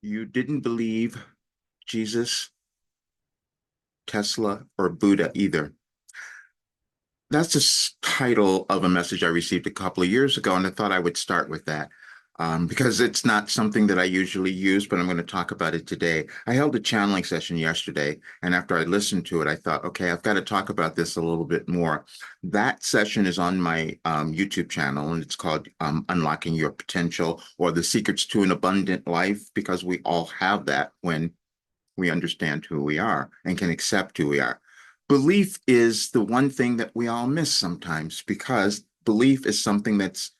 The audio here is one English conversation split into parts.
You didn't believe Jesus, Tesla, or Buddha either. That's the title of a message I received a couple of years ago, and I thought I would start with that because it's not something that I usually use, but I'm going to talk about it today. I held a channeling session yesterday, and after I listened to it, I thought, okay, I've got to talk about this a little bit more. That session is on my YouTube channel, and it's called Unlocking Your Potential or The Secrets to an Abundant Life, because we all have that when we understand who we are and can accept who we are. Belief is the one thing that we all miss sometimes because belief is something that's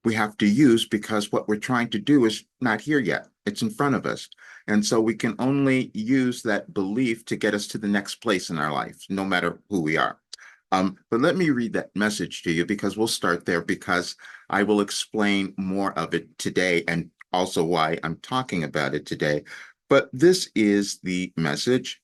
we have to use because what we're trying to do is not here yet. It's in front of us. And so we can only use that belief to get us to the next place in our life, no matter who we are. But let me read that message to you because we'll start there because I will explain more of it today and also why I'm talking about it today. But this is the message.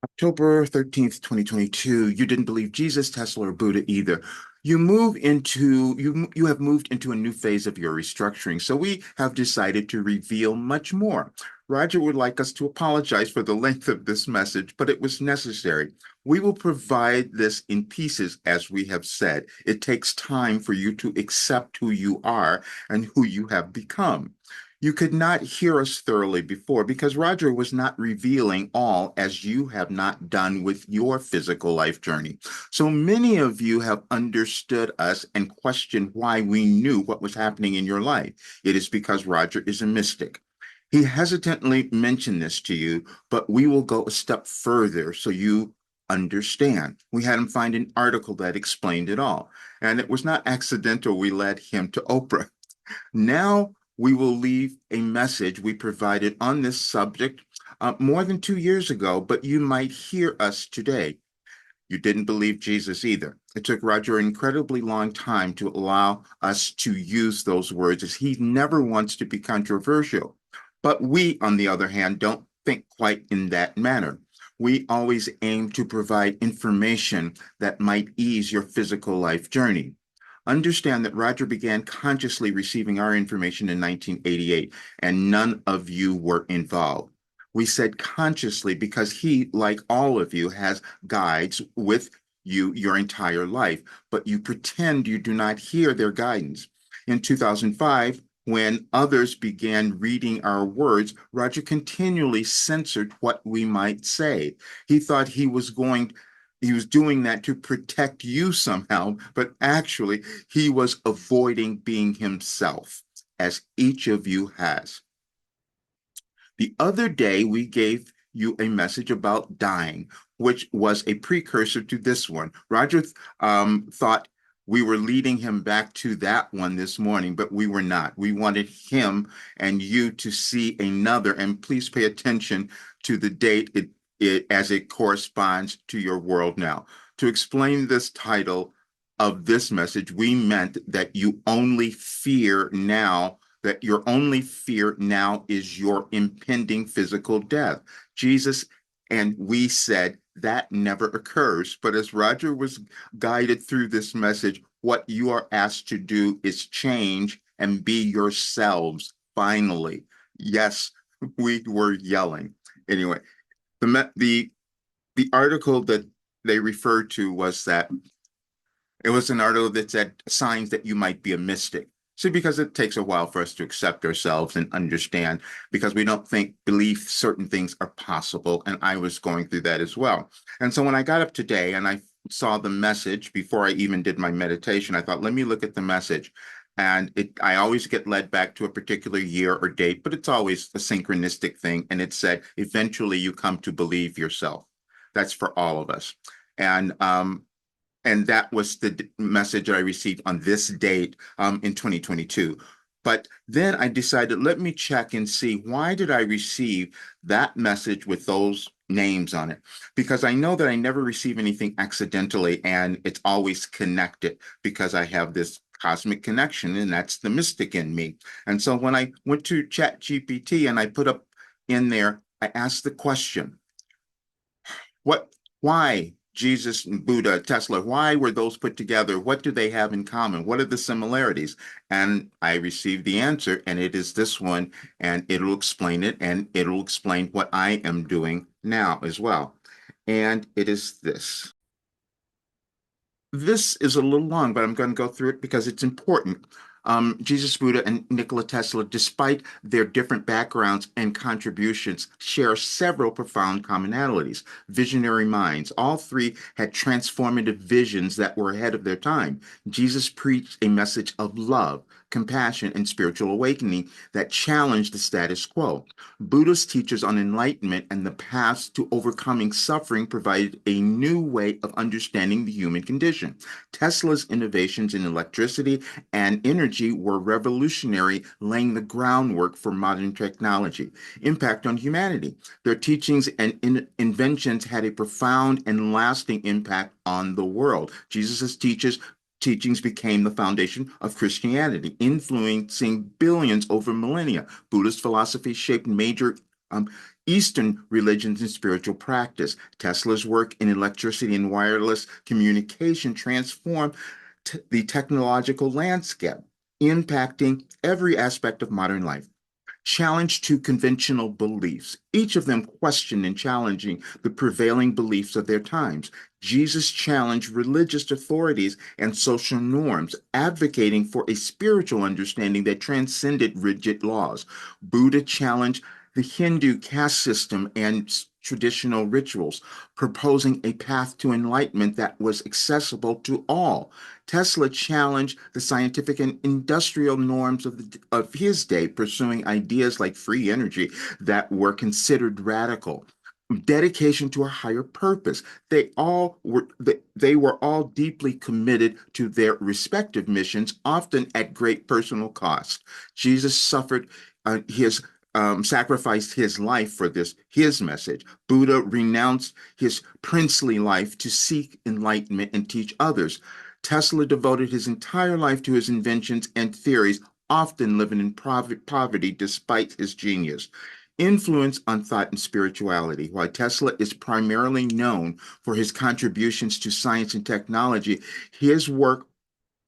October 13th, 2022. You didn't believe Jesus, Tesla, or Buddha either. You have moved into a new phase of your restructuring. So we have decided to reveal much more. Roger would like us to apologize for the length of this message, but it was necessary. We will provide this in pieces, as we have said. It takes time for you to accept who you are and who you have become. You could not hear us thoroughly before because Roger was not revealing all as you have not done with your physical life journey. So many of you have understood us and questioned why we knew what was happening in your life. It is because Roger is a mystic. He hesitantly mentioned this to you, but we will go a step further so you understand. We had him find an article that explained it all. And it was not accidental we led him to Oprah. Now we will leave a message we provided on this subject more than 2 years ago, but you might hear us today. You didn't believe Jesus either. It took Roger an incredibly long time to allow us to use those words, as he never wants to be controversial. But we, on the other hand, don't think quite in that manner. We always aim to provide information that might ease your physical life journey. Understand that Roger began consciously receiving our information in 1988, and none of you were involved. We said consciously because he, like all of you, has guides with you your entire life, but you pretend you do not hear their guidance. In 2005, when others began reading our words, Roger continually censored what we might say. He thought he was doing that to protect you somehow, but actually, he was avoiding being himself, as each of you has. The other day, we gave you a message about dying, which was a precursor to this one. Roger thought we were leading him back to that one this morning, but we were not. We wanted him and you to see another, and please pay attention to the date as it corresponds to your world now. To explain this title of this message, we meant that your only fear now is your impending physical death. Jesus and we said that never occurs. But as Roger was guided through this message, what you are asked to do is change and be yourselves finally. Yes, we were yelling. Anyway, the the article that they referred to was that it was an article that said signs that you might be a mystic. See, because it takes a while for us to accept ourselves and understand, because we don't think believe certain things are possible. And I was going through that as well. And so when I got up today and I saw the message before I even did my meditation, I thought, let me look at the message. And I always get led back to a particular year or date, but it's always a synchronistic thing. And it said, eventually you come to believe yourself. That's for all of us. And and that was the message that I received on this date in 2022. But then I decided, let me check and see, why did I receive that message with those names on it? Because I know that I never receive anything accidentally, and it's always connected because I have this cosmic connection, and that's the mystic in me. And so when I went to Chat GPT and I put up in there, I asked the question, why Jesus, Buddha, Tesla, why were those put together? What do they have in common? What are the similarities? And I received the answer, and it is this one, and it'll explain it, and it'll explain what I am doing now as well. And it is this. This is a little long, but I'm going to go through it because it's important. Jesus, Buddha, and Nikola Tesla, despite their different backgrounds and contributions, share several profound commonalities. Visionary minds. All three had transformative visions that were ahead of their time. Jesus preached a message of love, compassion, and spiritual awakening that challenged the status quo. Buddha's teachers on enlightenment and the paths to overcoming suffering provided a new way of understanding the human condition. Tesla's innovations in electricity and energy were revolutionary, laying the groundwork for modern technology. Impact on humanity. Their teachings and inventions had a profound and lasting impact on the world. Jesus' teachings became the foundation of Christianity, influencing billions over millennia. Buddhist philosophy shaped major um, Eastern religions and spiritual practice. Tesla's work in electricity and wireless communication transformed the technological landscape, impacting every aspect of modern life. Challenge to conventional beliefs, each of them questioned and challenging the prevailing beliefs of their times. Jesus challenged religious authorities and social norms, advocating for a spiritual understanding that transcended rigid laws. Buddha challenged the Hindu caste system and traditional rituals, proposing a path to enlightenment that was accessible to all. Tesla challenged the scientific and industrial norms of his day, pursuing ideas like free energy that were considered radical. Dedication to a higher purpose. They were all deeply committed to their respective missions, often at great personal cost. Jesus suffered his sacrificed his life for his message. Buddha renounced his princely life to seek enlightenment and teach others. Tesla devoted his entire life to his inventions and theories, often living in poverty despite his genius. Influence on thought and spirituality. While Tesla is primarily known for his contributions to science and technology, his work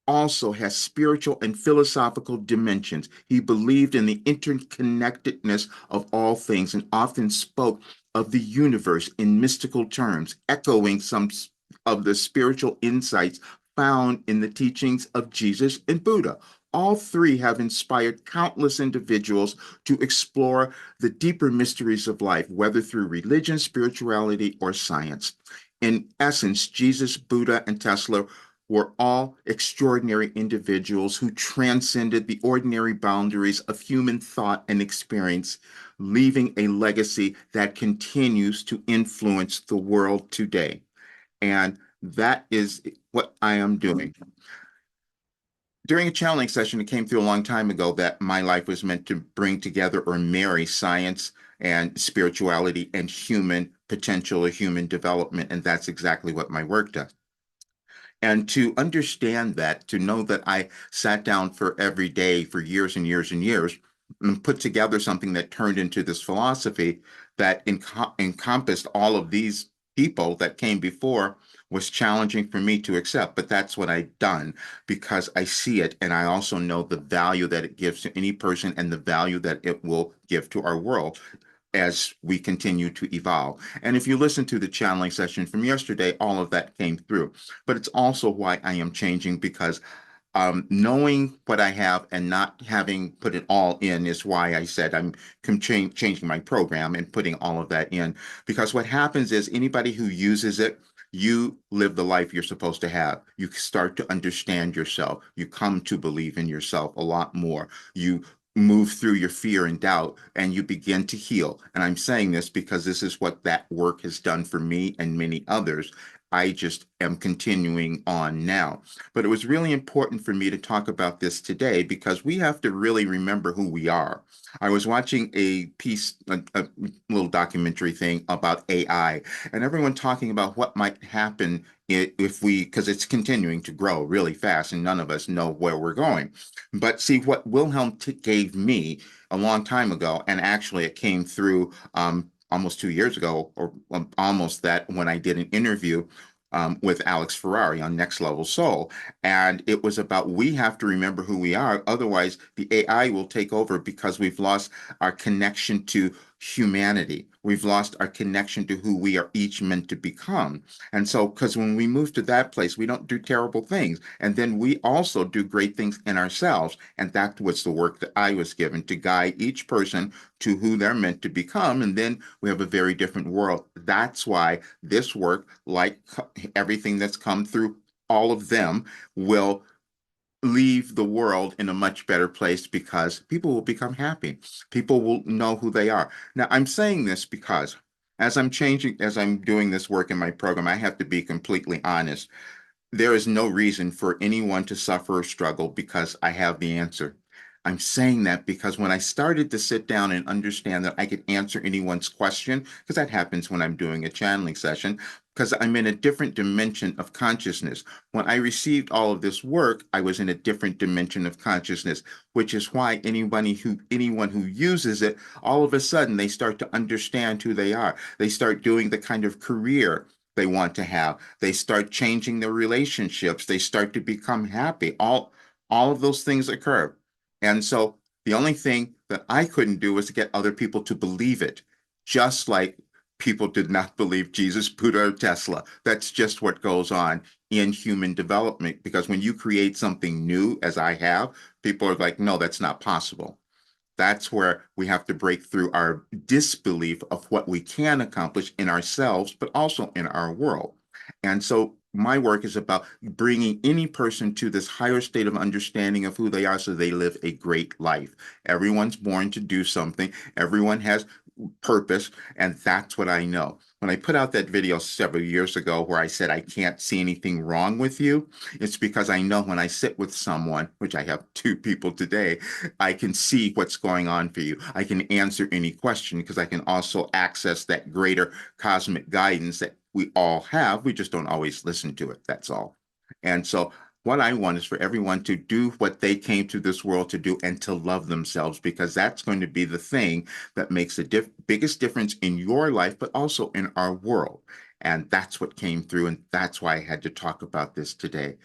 also has spiritual and philosophical dimensions. He believed in the interconnectedness of all things and often spoke of the universe in mystical terms, echoing some of the spiritual insights found in the teachings of Jesus and Buddha. All three have inspired countless individuals to explore the deeper mysteries of life, whether through religion, spirituality, or science. In essence, Jesus, Buddha, and Tesla were all extraordinary individuals who transcended the ordinary boundaries of human thought and experience, leaving a legacy that continues to influence the world today. And that is what I am doing. During a channeling session, it came through a long time ago that my life was meant to bring together or marry science and spirituality and human potential or human development. And that's exactly what my work does. And to understand that, to know that I sat down for every day for years and years and years and put together something that turned into this philosophy that encompassed all of these people that came before was challenging for me to accept. But that's what I've done because I see it and I also know the value that it gives to any person and the value that it will give to our world as we continue to evolve. And if you listen to the channeling session from yesterday, all of that came through. But it's also why I am changing because knowing what I have and not having put it all in is why I said I'm changing my program and putting all of that in. Because what happens is anybody who uses it, you live the life you're supposed to have. You start to understand yourself. You come to believe in yourself a lot more. You move through your fear and doubt and you begin to heal. And I'm saying this because this is what that work has done for me and many others. I just am continuing on now. But it was really important for me to talk about this today because we have to really remember who we are. I was watching a little documentary thing about AI, and everyone talking about what might happen if because it's continuing to grow really fast, and none of us know where we're going. But see, what Wilhelm gave me a long time ago, and actually it came through almost 2 years ago, or almost that, when I did an interview with Alex Ferrari on Next Level Soul. And it was about we have to remember who we are. Otherwise, the AI will take over because we've lost our connection to humanity. We've lost our connection to who we are each meant to become. And so, because when we move to that place, we don't do terrible things. And then we also do great things in ourselves. And that was the work that I was given to guide each person to who they're meant to become. And then we have a very different world. That's why this work, like everything that's come through all of them, will leave the world in a much better place because people will become happy. People will know who they are. Now, I'm saying this because as I'm doing this work in my program, I have to be completely honest. There is no reason for anyone to suffer or struggle because I have the answer. I'm saying that because when I started to sit down and understand that I could answer anyone's question, because that happens when I'm doing a channeling session, because I'm in a different dimension of consciousness. When I received all of this work, I was in a different dimension of consciousness, which is why anyone who uses it, all of a sudden they start to understand who they are. They start doing the kind of career they want to have. They start changing their relationships. They start to become happy. All of those things occur. And so the only thing that I couldn't do was to get other people to believe it, just like people did not believe Jesus, Buddha, or Tesla. That's just what goes on in human development. Because when you create something new, as I have, people are like, no, that's not possible. That's where we have to break through our disbelief of what we can accomplish in ourselves, but also in our world. And so my work is about bringing any person to this higher state of understanding of who they are so they live a great life. Everyone's born to do something, everyone has purpose, and that's what I know. When I put out that video several years ago where I said I can't see anything wrong with you, it's because I know when I sit with someone, which I have two people today, I can see what's going on for you. I can answer any question because I can also access that greater cosmic guidance that we all have. We just don't always listen to it. That's all. And so what I want is for everyone to do what they came to this world to do and to love themselves, because that's going to be the thing that makes the biggest difference in your life, but also in our world. And that's what came through. And that's why I had to talk about this today.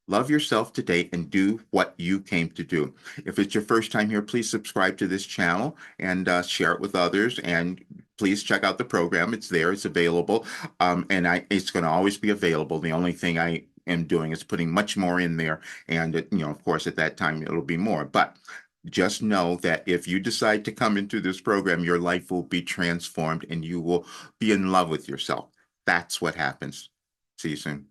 Love yourself today and do what you came to do. If it's your first time here, please subscribe to this channel and share it with others. And please check out the program. It's there. It's available. It's going to always be available. The only thing I am doing is putting much more in there. And, of course, at that time, it'll be more. But just know that if you decide to come into this program, your life will be transformed and you will be in love with yourself. That's what happens. See you soon.